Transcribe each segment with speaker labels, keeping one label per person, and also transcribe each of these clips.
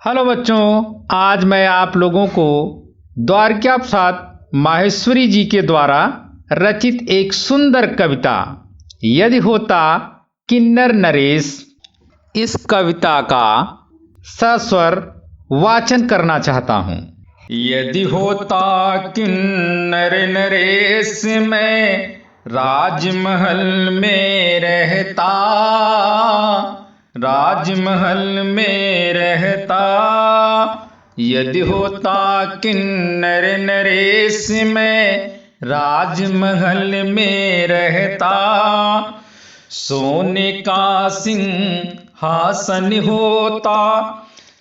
Speaker 1: Hello बच्चों, आज मैं आप लोगों को द्वारका प्रसाद माहेश्वरी जी के द्वारा रचित एक सुंदर कविता यदि होता किन्नर नरेश, इस कविता का सस्वर वाचन करना चाहता हूँ। यदि होता किन्नर नरेश, मैं राजमहल में रहता, राजमहल में रहता। यदि होता किन्नर नरेश, मैं राजमहल में रहता। सोने का सिंहासन होता,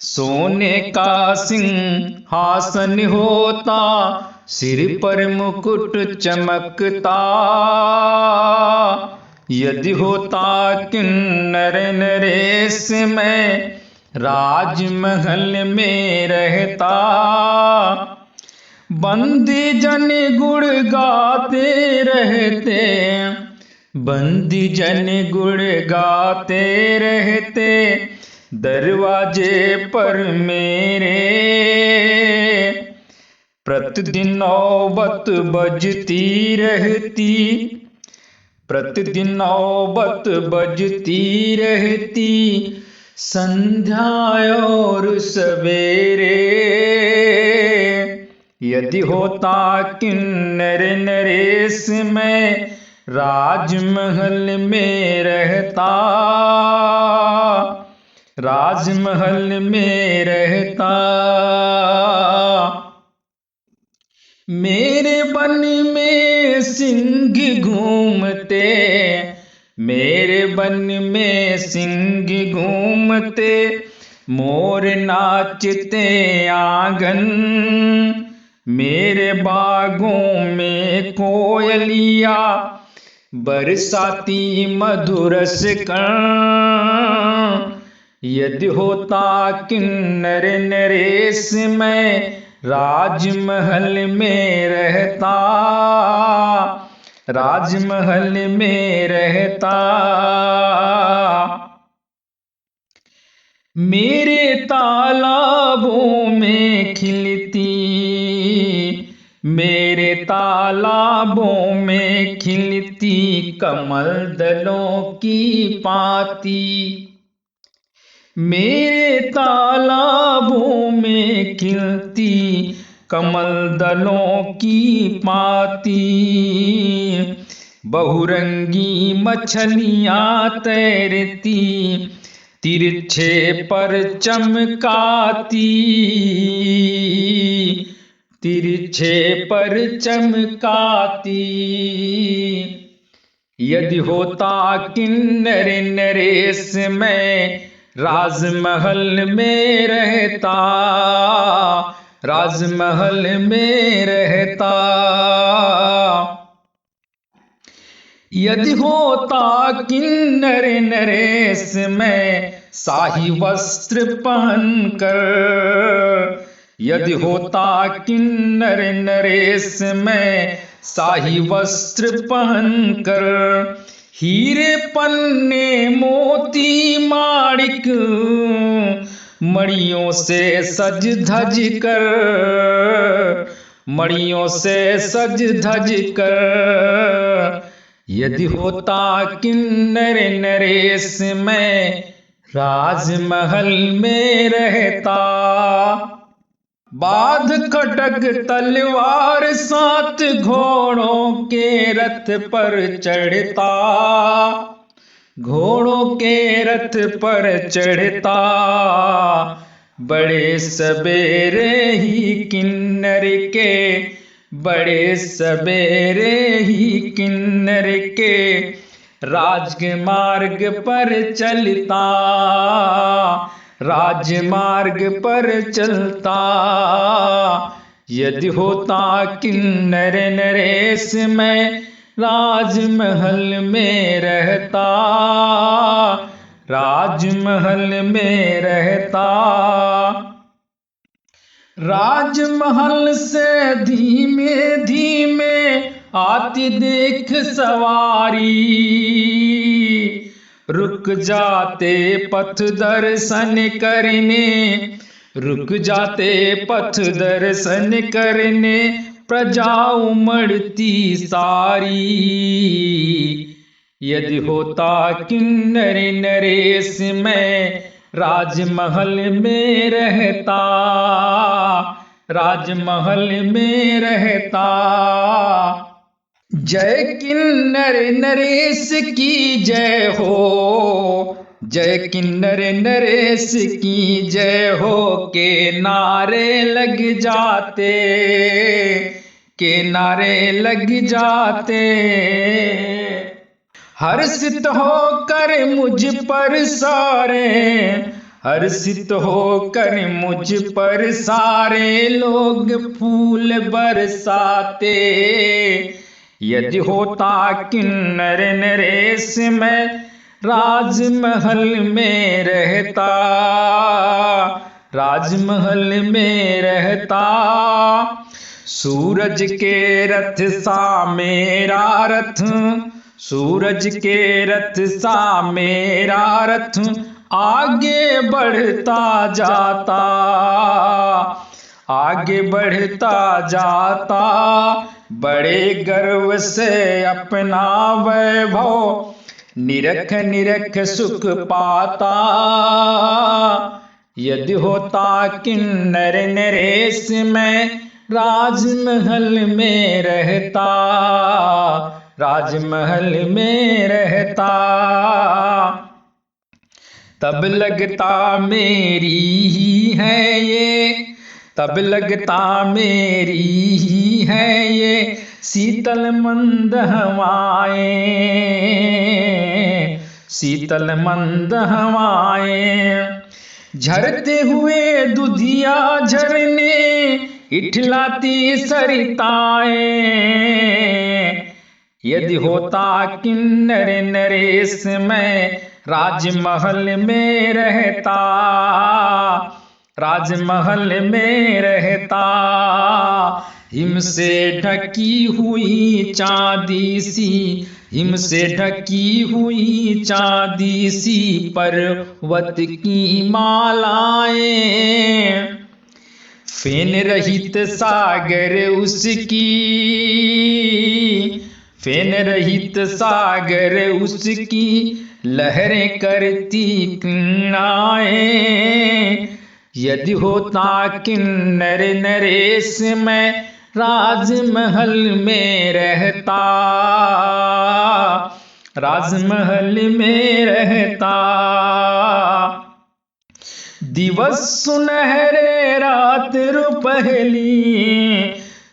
Speaker 1: सोने का सिंहासन होता, सिर पर मुकुट चमकता। यदि होता किन्नर नरेश, मैं राजमहल में रहता। बंदी जन गुण गाते रहते, बंदी जन गुण गाते रहते, दरवाजे पर मेरे। प्रतिदिन नौबत बजती रहती, प्रतिदिन नौबत बजती रहती, संध्या और सवेरे। यदि होता किन्नर नरेश, मैं राजमहल में रहता, राजमहल में रहता। मेरे वन में सिंह घूमते, मेरे वन में सिंह घूमते, मोर नाचते आंगन। मेरे बागों में कोयलिया बरसाती मधुरस कण। यदि होता किन्नर नरेश, मैं राजमहल में रहता, राजमहल में रहता। मेरे तालाबों में खिलती, मेरे तालाबों में खिलती, कमल दलों की पाती। मेरे तालाबों में खिलती, कमल दलों की पाती। बहुरंगी मछलियां तैरती, तिरछे पर चमकाती, तिरछे पर चमकाती। यदि होता किन्नर नरेश, मैं राजमहल में रहता, राजमहल में रहता। यदि होता किन्नर नरेश, मैं शाही वस्त्र पहनकर, यदि होता किन्नर नरेश, मैं शाही वस्त्र पहनकर, हीरे पन्ने मोती माणिक मणियों से सज धज कर, मणियों से सज धज कर। यदि होता किन्नर नरेश, मैं राजमहल में रहता। बाध खड्ग तलवार सात घोड़ों के रथ पर चढ़ता, घोड़ों के रथ पर चढ़ता। बड़े सवेरे ही किन्नर के, बड़े सवेरे ही किन्नर के, राजमार्ग पर चलता, राजमार्ग पर चलता। यदि होता किन्नर नरेश, मैं राजमहल में रहता, राजमहल में रहता। राजमहल से धीमे धीमे आती देख सवारी, रुक जाते पथ दर्शन करने, रुक जाते पथ दर्शन करने, प्रजा उमड़ती सारी। यदि होता किन्नर नरेश मैं राजमहल में रहता, राजमहल में रहता। जय किन्नर नरेश की जय हो, जय किन्नर नरेश की जय हो, के नारे लग जाते, के नारे लग जाते। हर्षित होकर मुझ पर सारे, हर्षित होकर मुझ पर सारे लोग फूल बरसाते। यदि होता किन्नर नरेश मैं राजमहल में रहता, राजमहल में रहता। सूरज के रथ सा मेरा रथ, सूरज के रथ सा मेरा रथ आगे बढ़ता जाता, आगे बढ़ता जाता। बड़े गर्व से अपना वैभव निरख निरख सुख पाता। यदि होता किन्नर नरेश मैं राजमहल में रहता, राजमहल में रहता। तब लगता मेरी ही है ये, तब लगता मेरी ही है ये शीतल मंद हवाएं, शीतल मंद हवाएं। झरते हुए दुधिया झरने इठलाती सरिताएं। यदि होता किन्नर नरेश मैं राजमहल में रहता, राजमहल में रहता। हिम से ढकी हुई चांदी सी, हिम से ढकी हुई चांदी सी पर्वत की मालाएं। फेन रहित सागर उसकी, फेन रहित सागर उसकी लहरें करती क्रीड़ाएं। यदि होता किन्नर नरेश मैं राजमहल में रहता, राजमहल में रहता। दिवस सुनहरे रात रुपहली,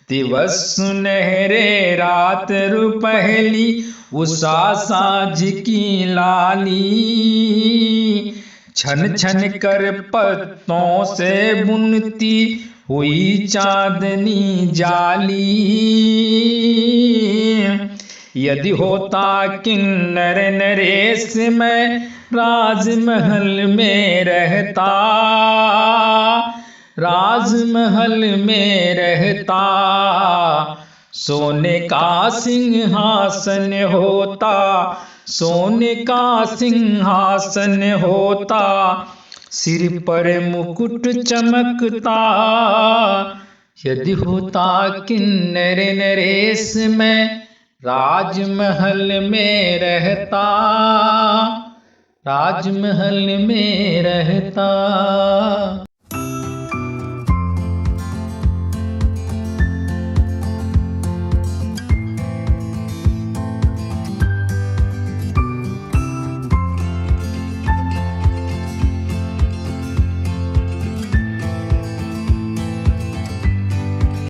Speaker 1: दिवस सुनहरे रात रुपहली। उषा साँझ की लाली छन छन कर पत्तों से बुनती हुई चांदनी जाली। यदि होता किन्नर नरेश मैं राजमहल में रहता, राजमहल में रहता। सोने का सिंहासन होता, सोने का सिंहासन होता। सिर पर मुकुट चमकता। यदि होता किन्नर नरेश मैं राजमहल में रहता, राजमहल में रहता।